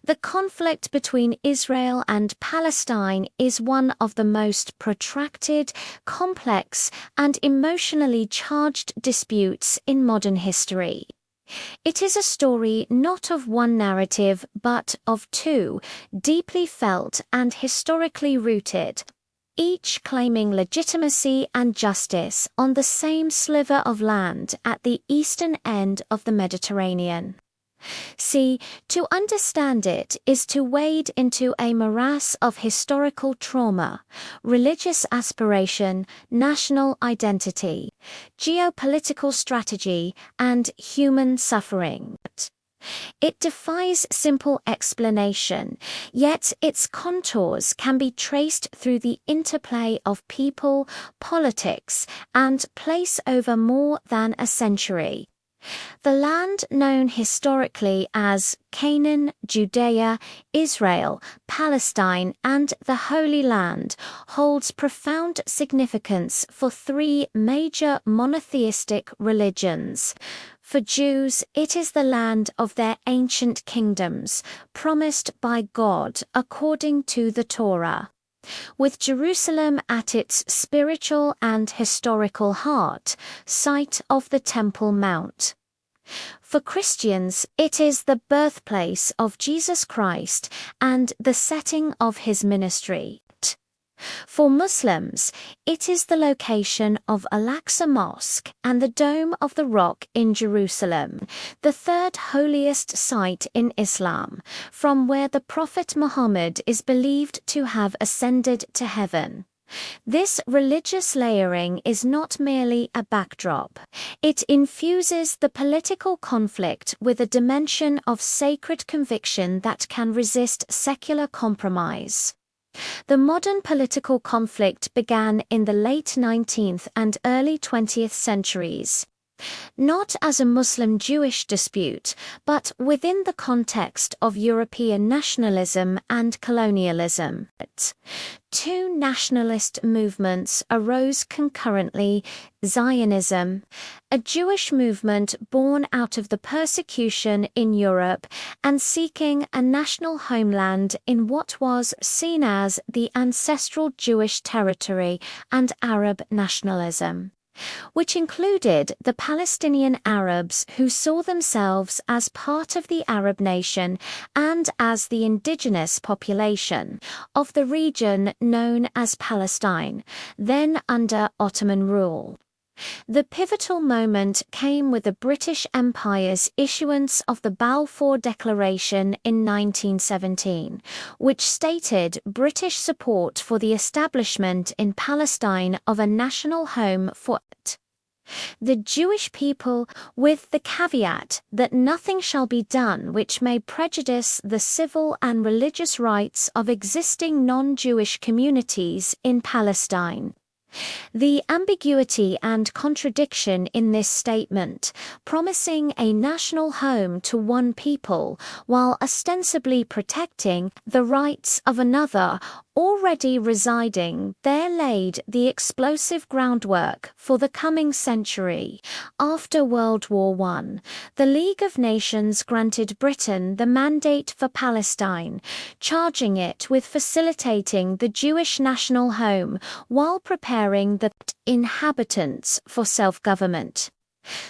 The conflict between Israel and Palestine is one of the most protracted, complex, and emotionally charged disputes in modern history. It is a story not of one narrative but of two, deeply felt and historically rooted, each claiming legitimacy and justice on the same sliver of land at the eastern end of the Mediterranean. See, to understand it is to wade into a morass of historical trauma, religious aspiration, national identity, geopolitical strategy, and human suffering. It defies simple explanation, yet its contours can be traced through the interplay of people, politics, and place over more than a century. The land known historically as Canaan, Judea, Israel, Palestine, and the Holy Land holds profound significance for three major monotheistic religions. For Jews, it is the land of their ancient kingdoms, promised by God according to the Torah, with Jerusalem at its spiritual and historical heart, site of the Temple Mount. For Christians, it is the birthplace of Jesus Christ and the setting of his ministry. For Muslims, it is the location of Al-Aqsa Mosque and the Dome of the Rock in Jerusalem, the third holiest site in Islam, from where the Prophet Muhammad is believed to have ascended to heaven. This religious layering is not merely a backdrop. It infuses the political conflict with a dimension of sacred conviction that can resist secular compromise. The modern political conflict began in the late 19th and early 20th centuries, not as a Muslim-Jewish dispute, but within the context of European nationalism and colonialism. Two nationalist movements arose concurrently: Zionism, a Jewish movement born out of the persecution in Europe and seeking a national homeland in what was seen as the ancestral Jewish territory, and Arab nationalism, which included the Palestinian Arabs who saw themselves as part of the Arab nation and as the indigenous population of the region known as Palestine, then under Ottoman rule. The pivotal moment came with the British Empire's issuance of the Balfour Declaration in 1917, which stated British support for the establishment in Palestine of a national home for the Jewish people, with the caveat that nothing shall be done which may prejudice the civil and religious rights of existing non-Jewish communities in Palestine. The ambiguity and contradiction in this statement, promising a national home to one people while ostensibly protecting the rights of another already residing there, laid the explosive groundwork for the coming century. After World War I, the League of Nations granted Britain the mandate for Palestine, charging it with facilitating the Jewish national home while preparing the inhabitants for self-government.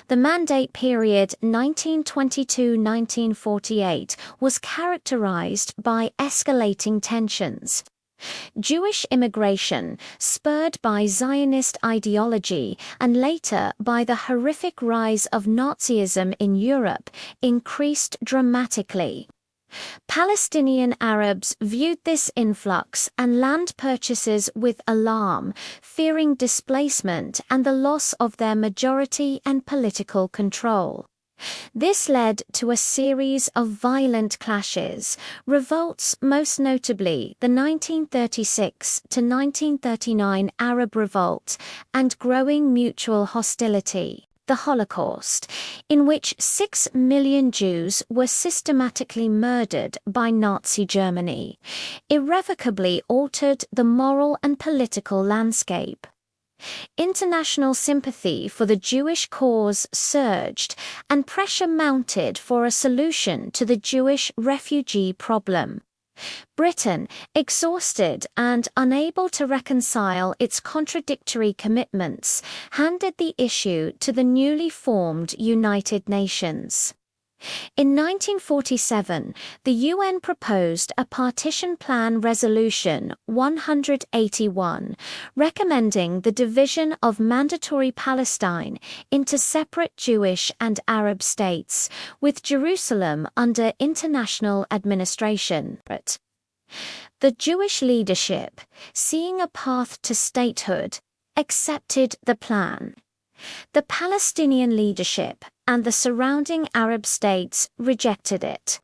The mandate period 1922-1948 was characterized by escalating tensions. Jewish immigration, spurred by Zionist ideology and later by the horrific rise of Nazism in Europe, increased dramatically. Palestinian Arabs viewed this influx and land purchases with alarm, fearing displacement and the loss of their majority and political control. This led to a series of violent clashes, revolts, most notably the 1936 to 1939 Arab Revolt, and growing mutual hostility, the Holocaust, in which 6 million Jews were systematically murdered by Nazi Germany, irrevocably altered the moral and political landscape. International sympathy for the Jewish cause surged, and pressure mounted for a solution to the Jewish refugee problem. Britain, exhausted and unable to reconcile its contradictory commitments, handed the issue to the newly formed United Nations. In 1947, the UN proposed a Partition Plan Resolution 181, recommending the division of Mandatory Palestine into separate Jewish and Arab states, with Jerusalem under international administration. The Jewish leadership, seeing a path to statehood, accepted the plan. The Palestinian leadership and the surrounding Arab states rejected it,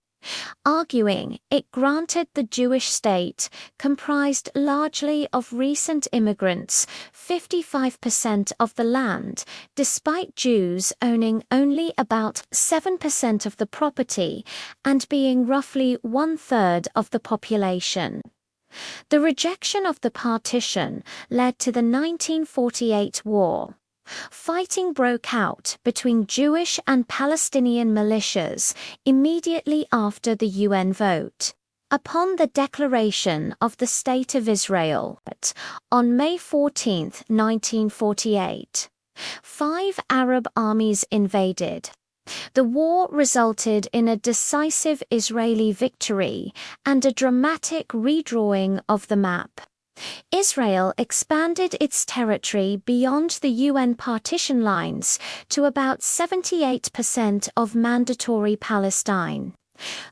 arguing it granted the Jewish state, comprised largely of recent immigrants, 55% of the land, despite Jews owning only about 7% of the property and being roughly one-third of the population. The rejection of the partition led to the 1948 war. Fighting broke out between Jewish and Palestinian militias immediately after the UN vote. Upon the declaration of the State of Israel, on May 14, 1948, 5 Arab armies invaded. The war resulted in a decisive Israeli victory and a dramatic redrawing of the map. Israel expanded its territory beyond the UN partition lines to about 78% of Mandatory Palestine.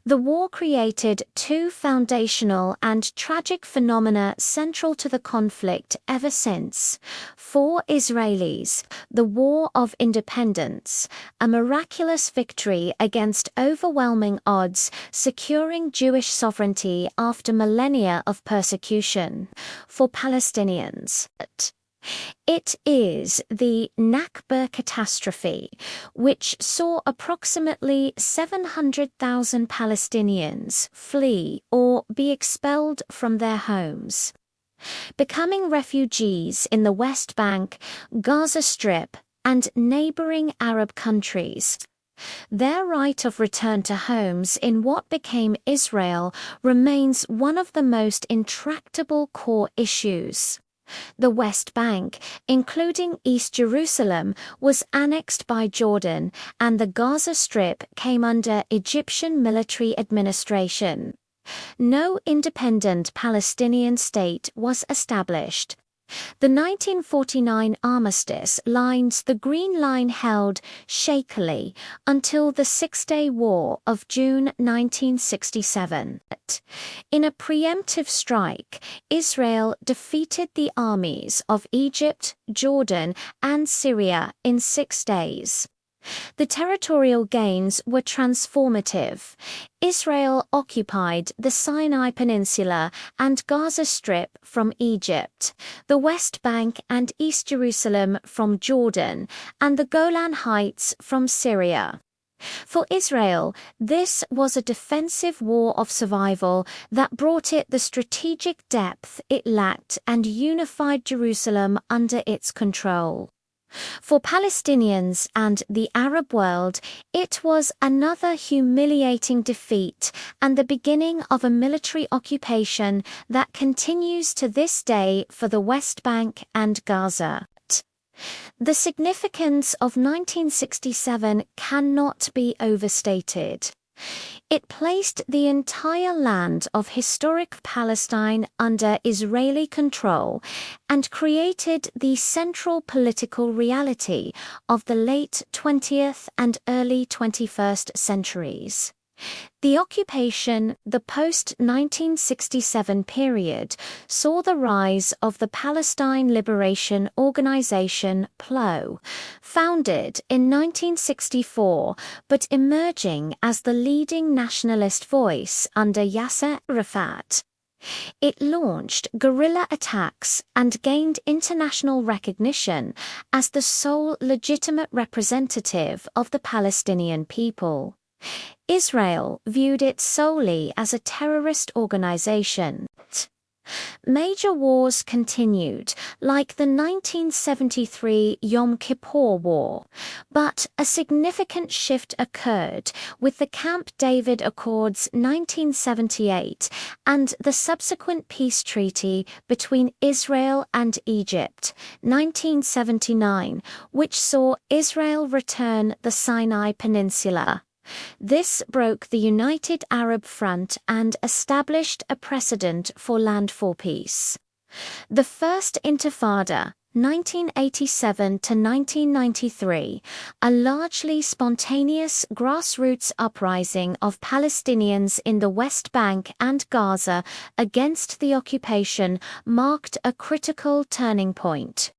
The war created 2 foundational and tragic phenomena central to the conflict ever since. For Israelis, the War of Independence, a miraculous victory against overwhelming odds, securing Jewish sovereignty after millennia of persecution. For Palestinians, it is the Nakba catastrophe, which saw approximately 700,000 Palestinians flee or be expelled from their homes, becoming refugees in the West Bank, Gaza Strip, and neighboring Arab countries. Their right of return to homes in what became Israel remains one of the most intractable core issues. The West Bank, including East Jerusalem, was annexed by Jordan, and the Gaza Strip came under Egyptian military administration. No independent Palestinian state was established. The 1949 armistice lines the Green Line held shakily until the Six-Day War of June 1967. In a preemptive strike, Israel defeated the armies of Egypt, Jordan, and Syria in 6 days. The territorial gains were transformative. Israel occupied the Sinai Peninsula and Gaza Strip from Egypt, the West Bank and East Jerusalem from Jordan, and the Golan Heights from Syria. For Israel, this was a defensive war of survival that brought it the strategic depth it lacked and unified Jerusalem under its control. For Palestinians and the Arab world, it was another humiliating defeat and the beginning of a military occupation that continues to this day for the West Bank and Gaza. The significance of 1967 cannot be overstated. It placed the entire land of historic Palestine under Israeli control and created the central political reality of the late 20th and early 21st centuries. The occupation, the post-1967 period, saw the rise of the Palestine Liberation Organization (PLO), founded in 1964 but emerging as the leading nationalist voice under Yasser Arafat. It launched guerrilla attacks and gained international recognition as the sole legitimate representative of the Palestinian people. Israel viewed it solely as a terrorist organization. Major wars continued, like the 1973 Yom Kippur War, but a significant shift occurred with the Camp David Accords 1978 and the subsequent peace treaty between Israel and Egypt 1979, which saw Israel return the Sinai Peninsula. This broke the United Arab Front and established a precedent for landfall peace. The First Intifada, 1987 to 1993, a largely spontaneous grassroots uprising of Palestinians in the West Bank and Gaza against the occupation, marked a critical turning point.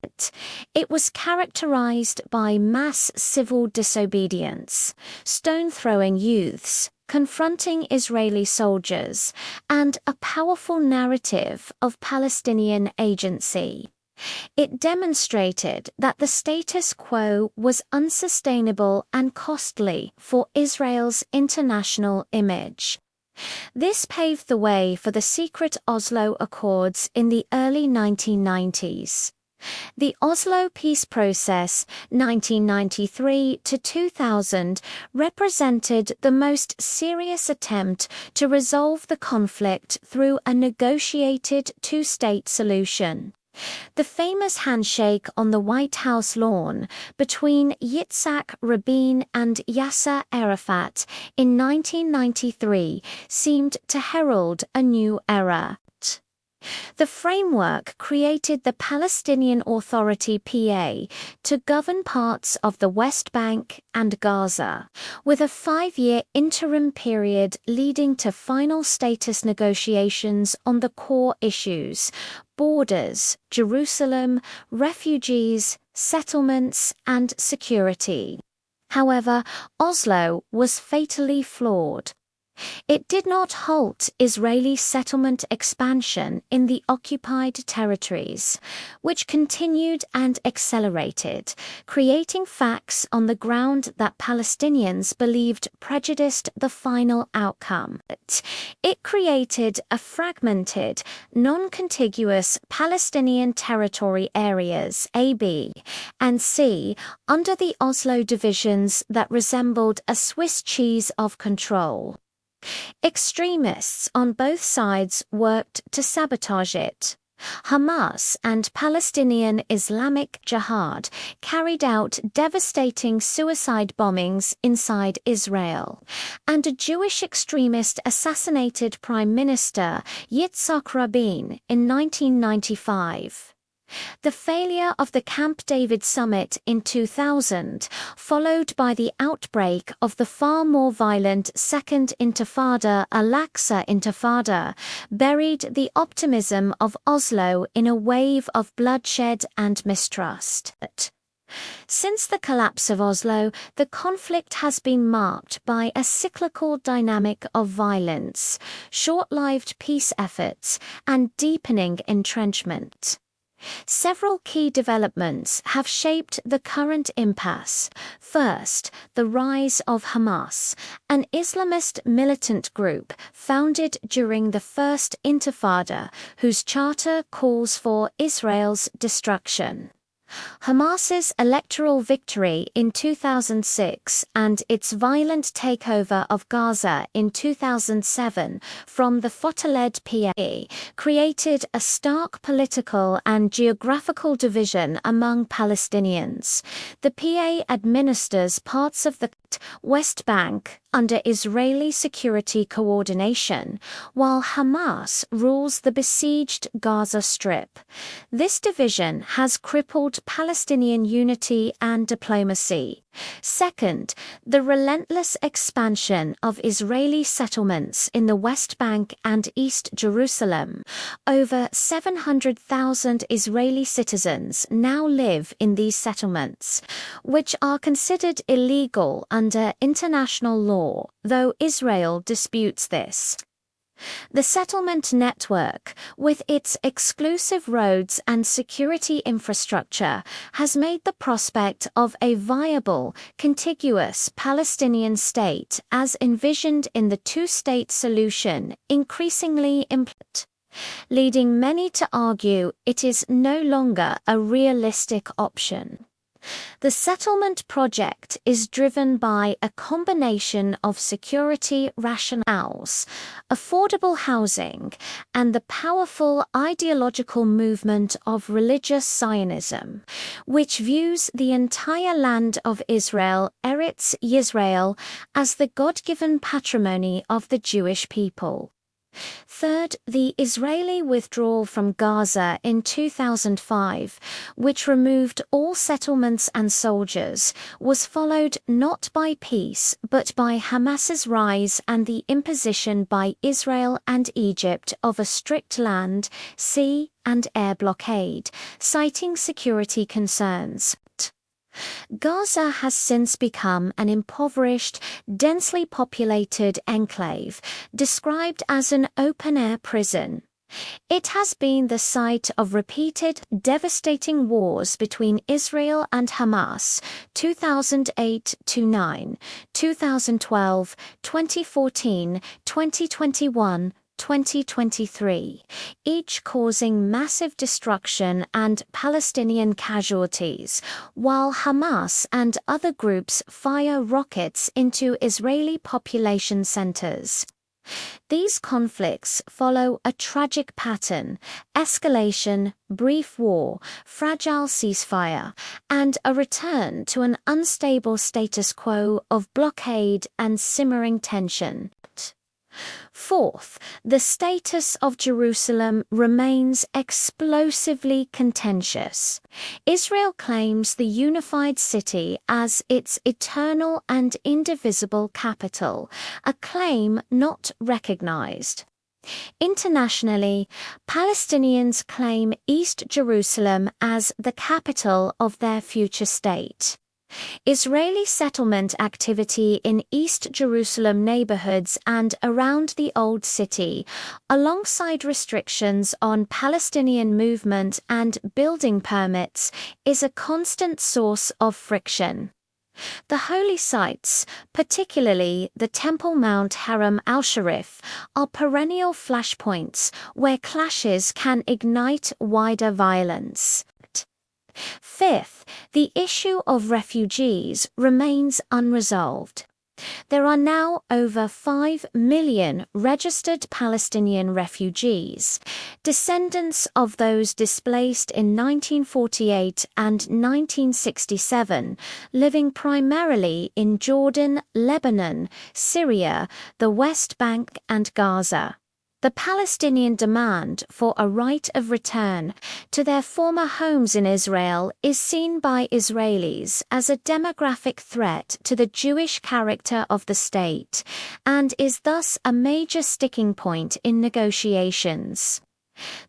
It was characterized by mass civil disobedience, stone-throwing youths, confronting Israeli soldiers, and a powerful narrative of Palestinian agency. It demonstrated that the status quo was unsustainable and costly for Israel's international image. This paved the way for the secret Oslo Accords in the early 1990s. The Oslo peace process, 1993 to 2000, represented the most serious attempt to resolve the conflict through a negotiated two-state solution. The famous handshake on the White House lawn between Yitzhak Rabin and Yasser Arafat in 1993 seemed to herald a new era. The framework created the Palestinian Authority (PA) to govern parts of the West Bank and Gaza, with a 5-year interim period leading to final status negotiations on the core issues: borders, Jerusalem, refugees, settlements, and security. However, Oslo was fatally flawed. It did not halt Israeli settlement expansion in the occupied territories, which continued and accelerated, creating facts on the ground that Palestinians believed prejudiced the final outcome. It created a fragmented, non-contiguous Palestinian territory areas A, B, and C under the Oslo divisions that resembled a Swiss cheese of control. Extremists on both sides worked to sabotage it. Hamas and Palestinian Islamic Jihad carried out devastating suicide bombings inside Israel, and a Jewish extremist assassinated Prime Minister Yitzhak Rabin in 1995. The failure of the Camp David summit in 2000, followed by the outbreak of the far more violent Second Intifada, Al-Aqsa Intifada, buried the optimism of Oslo in a wave of bloodshed and mistrust. Since the collapse of Oslo, the conflict has been marked by a cyclical dynamic of violence, short-lived peace efforts, and deepening entrenchment. Several key developments have shaped the current impasse. First, the rise of Hamas, an Islamist militant group founded during the First Intifada, whose charter calls for Israel's destruction. Hamas's electoral victory in 2006 and its violent takeover of Gaza in 2007 from the Fatah-led PA created a stark political and geographical division among Palestinians. The PA administers parts of the West Bank under Israeli security coordination, while Hamas rules the besieged Gaza Strip. This division has crippled Palestinian unity and diplomacy. Second, the relentless expansion of Israeli settlements in the West Bank and East Jerusalem. Over 700,000 Israeli citizens now live in these settlements, which are considered illegal under international law, though Israel disputes this. The settlement network, with its exclusive roads and security infrastructure, has made the prospect of a viable, contiguous Palestinian state as envisioned in the two-state solution increasingly imminent. leading many to argue it is no longer a realistic option. The settlement project is driven by a combination of security rationales, affordable housing, and the powerful ideological movement of religious Zionism, which views the entire land of Israel, Eretz Yisrael, as the God-given patrimony of the Jewish people. Third, the Israeli withdrawal from Gaza in 2005, which removed all settlements and soldiers, was followed not by peace but by Hamas's rise and the imposition by Israel and Egypt of a strict land, sea, and air blockade, citing security concerns. Gaza has since become an impoverished, densely populated enclave, described as an open-air prison. It has been the site of repeated, devastating wars between Israel and Hamas, 2008-9, 2012, 2014, 2021, 2023, each causing massive destruction and Palestinian casualties, while Hamas and other groups fire rockets into Israeli population centers. These conflicts follow a tragic pattern: escalation, brief war, fragile ceasefire, and a return to an unstable status quo of blockade and simmering tension. Fourth, the status of Jerusalem remains explosively contentious. Israel claims the unified city as its eternal and indivisible capital, a claim not recognized. Internationally, Palestinians claim East Jerusalem as the capital of their future state. Israeli settlement activity in East Jerusalem neighborhoods and around the Old City, alongside restrictions on Palestinian movement and building permits, is a constant source of friction. The holy sites, particularly the Temple Mount Haram al-Sharif, are perennial flashpoints where clashes can ignite wider violence. Fifth, the issue of refugees remains unresolved. There are now over 5 million registered Palestinian refugees, descendants of those displaced in 1948 and 1967, living primarily in Jordan, Lebanon, Syria, the West Bank, and Gaza. The Palestinian demand for a right of return to their former homes in Israel is seen by Israelis as a demographic threat to the Jewish character of the state, and is thus a major sticking point in negotiations.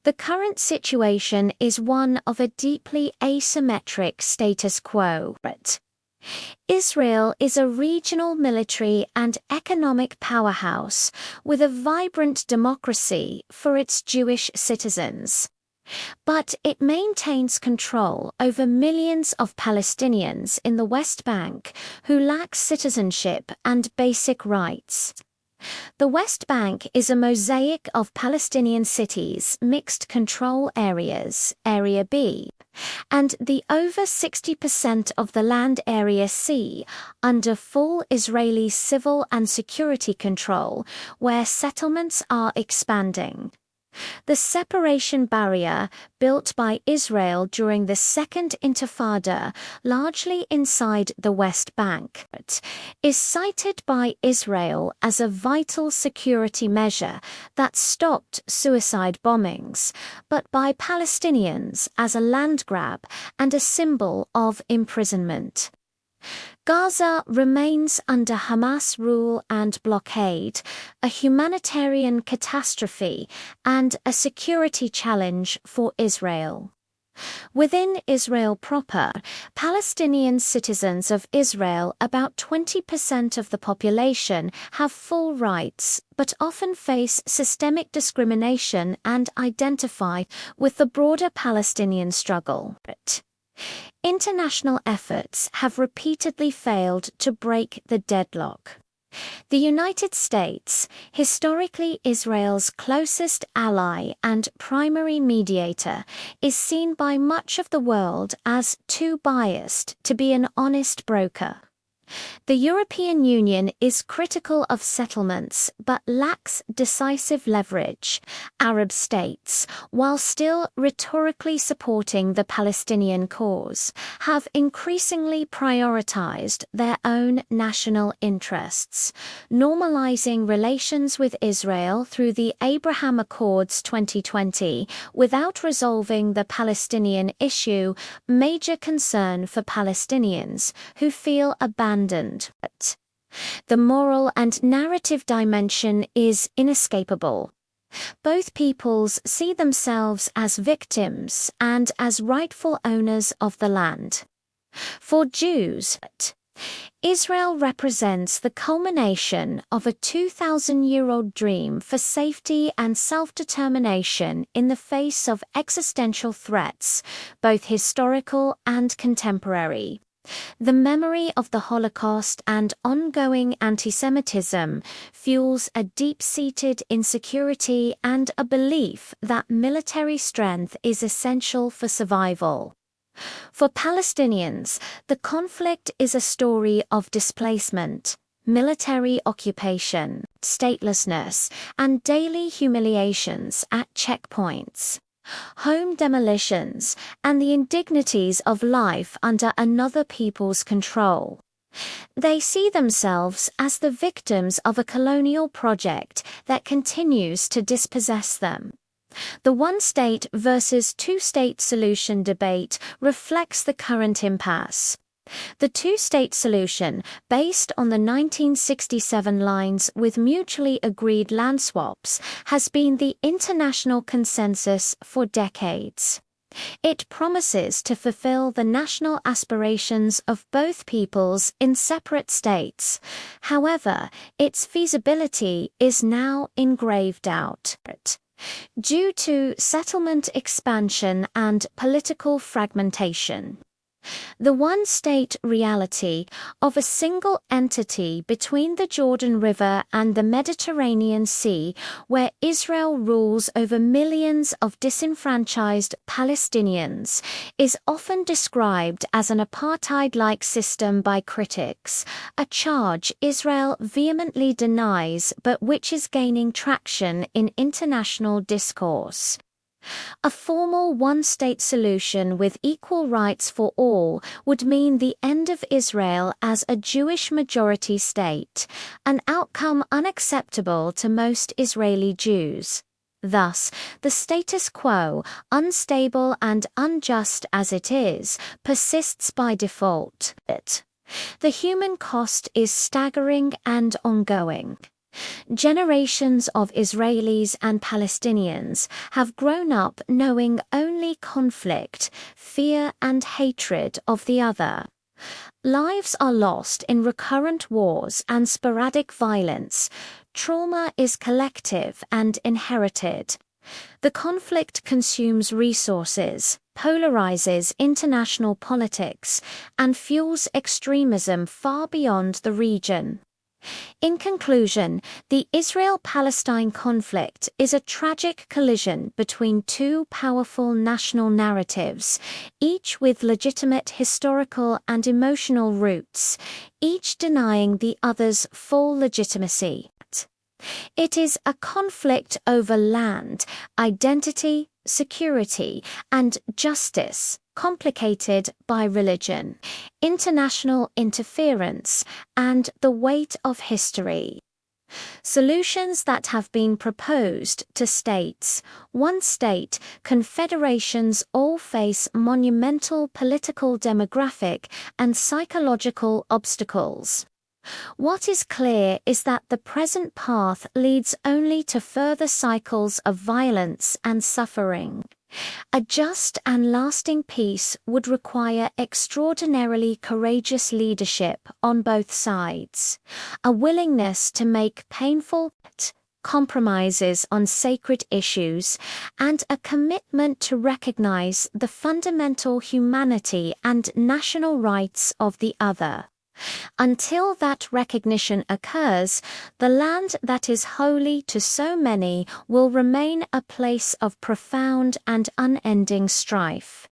The current situation is one of a deeply asymmetric status quo. Israel is a regional military and economic powerhouse with a vibrant democracy for its Jewish citizens. But it maintains control over millions of Palestinians in the West Bank who lack citizenship and basic rights. The West Bank is a mosaic of Palestinian cities, mixed control areas, Area B, and the over 60% of the land Area C under full Israeli civil and security control, where settlements are expanding. The separation barrier, built by Israel during the Second Intifada, largely inside the West Bank, is cited by Israel as a vital security measure that stopped suicide bombings, but by Palestinians as a land grab and a symbol of imprisonment. Gaza remains under Hamas rule and blockade, a humanitarian catastrophe and a security challenge for Israel. Within Israel proper, Palestinian citizens of Israel, about 20% of the population, have full rights, but often face systemic discrimination and identify with the broader Palestinian struggle. International efforts have repeatedly failed to break the deadlock. The United States, historically Israel's closest ally and primary mediator, is seen by much of the world as too biased to be an honest broker. The European Union is critical of settlements but lacks decisive leverage. Arab states, while still rhetorically supporting the Palestinian cause, have increasingly prioritized their own national interests, normalizing relations with Israel through the Abraham Accords 2020 without resolving the Palestinian issue, major concern for Palestinians who feel abandoned. The moral and narrative dimension is inescapable. Both peoples see themselves as victims and as rightful owners of the land. For Jews, Israel represents the culmination of a 2,000-year-old dream for safety and self-determination in the face of existential threats, both historical and contemporary. The memory of the Holocaust and ongoing anti-Semitism fuels a deep-seated insecurity and a belief that military strength is essential for survival. For Palestinians, the conflict is a story of displacement, military occupation, statelessness, and daily humiliations at checkpoints. Home demolitions, and the indignities of life under another people's control. They see themselves as the victims of a colonial project that continues to dispossess them. The one-state versus two-state solution debate reflects the current impasse. The two-state solution, based on the 1967 lines with mutually agreed land swaps, has been the international consensus for decades. It promises to fulfill the national aspirations of both peoples in separate states. However, its feasibility is now in grave doubt, due to settlement expansion and political fragmentation. The one-state reality of a single entity between the Jordan River and the Mediterranean Sea, where Israel rules over millions of disenfranchised Palestinians, is often described as an apartheid-like system by critics, a charge Israel vehemently denies but which is gaining traction in international discourse. A formal one-state solution with equal rights for all would mean the end of Israel as a Jewish majority state, an outcome unacceptable to most Israeli Jews. Thus, the status quo, unstable and unjust as it is, persists by default. The human cost is staggering and ongoing. Generations of Israelis and Palestinians have grown up knowing only conflict, fear and hatred of the other. Lives are lost in recurrent wars and sporadic violence. Trauma is collective and inherited. The conflict consumes resources, polarizes international politics, and fuels extremism far beyond the region. In conclusion, the Israel-Palestine conflict is a tragic collision between two powerful national narratives, each with legitimate historical and emotional roots, each denying the other's full legitimacy. It is a conflict over land, identity, security, and justice, complicated by religion, international interference, and the weight of history. Solutions that have been proposed to states, one state, confederations all face monumental political, demographic, and psychological obstacles. What is clear is that the present path leads only to further cycles of violence and suffering. A just and lasting peace would require extraordinarily courageous leadership on both sides, a willingness to make painful compromises on sacred issues, and a commitment to recognize the fundamental humanity and national rights of the other. Until that recognition occurs, the land that is holy to so many will remain a place of profound and unending strife.